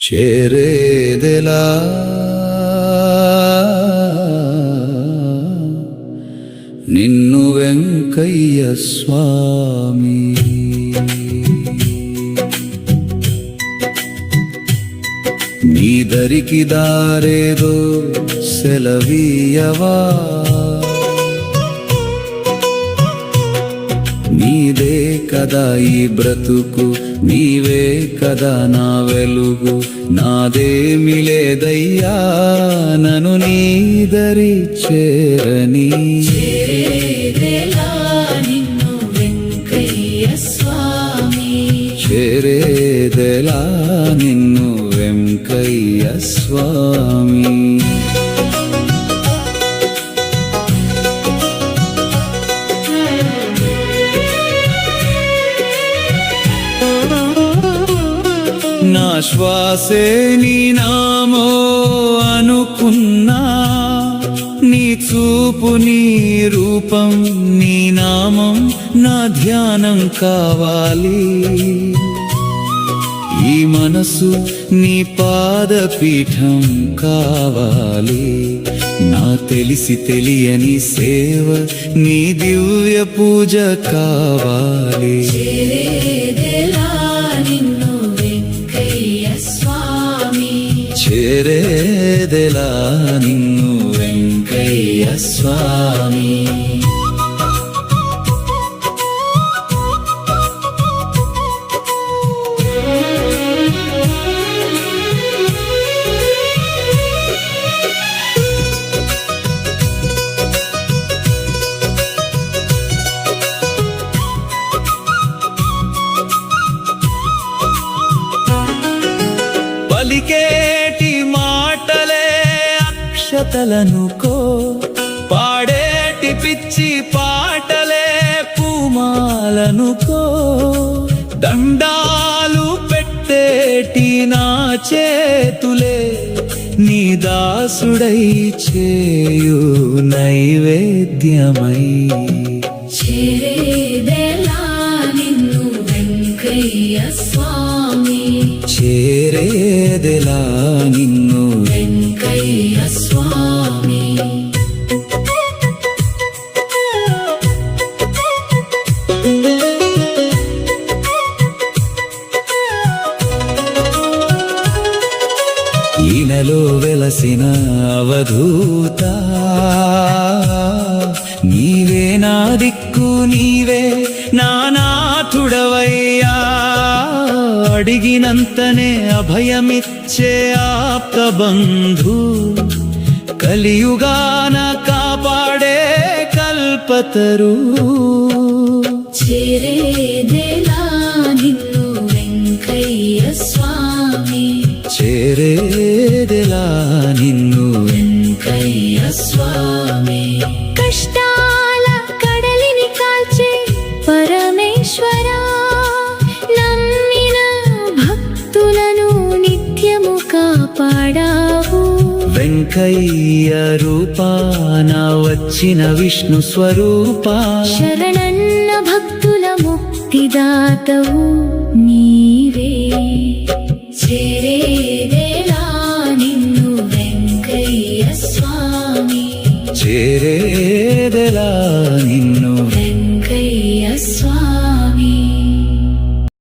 చేరేదెలా నిన్ను వెంకయ్య స్వామి. నీ దరికి దారేదో సెలవీయవా, నీదే కదా ఈ బ్రతుకు, నీవే కదా నా వెలుగు. నాదేమి లేదయ్యా నన్ను నీ దరి చేరని. చేరేదెలా నిన్ను వెంకయ్య స్వామి, చేరేదెలా నిన్ను వెంకయ్య స్వామి. నా శ్వాసే నీ నామో అనుకున్నా, నీ చూపు నీ రూపం నీ నామం నా ధ్యానం కావాలి. ఈ మనసు నీ పాదపీఠం కావాలి. నా తెలిసి తెలియని సేవ నీ దివ్య పూజ కావాలి. చేరేదెలా నిన్ను వెంకయ్య స్వామి, చేరేదెలా నిన్ను వెంకయ్య స్వామి. పలికేటి మాటలే అక్షతలనుకో, పాడేటి పిచ్చి పాటలే పూమాలనుకో. దండాలు పెట్టేటి నా చేతులే నీ దాసుడై చేయు నైవేద్యమై. చేరేదెలా నిన్ను వెంకయ్య స్వామి, చేరేదెలా నిన్ను వెంకయ్య స్వామి. ఈనెలో వెలసిన అవధూత, నీవే నా దిక్కు నీవే నా నాథుడవయ్యా. అడిగినంతనే అభయమిచ్చే ఆప్త బంధు, కలియుగాన కాపాడే కల్పతరు. చేరేదెలా నిన్ను వెంకయ్య స్వామి, చేరేదెలా నిన్ను వెంకయ్య స్వామి. కష్టాల కడలిని కాల్చే పరమేశ్వరా, నమ్మిన భక్తులను నిత్యము కాపాడావు. వెంకయ్య రూపాన వచ్చిన విష్ణు స్వరూపా, శరణన్న భక్తుల ముక్తిదాతవు నీ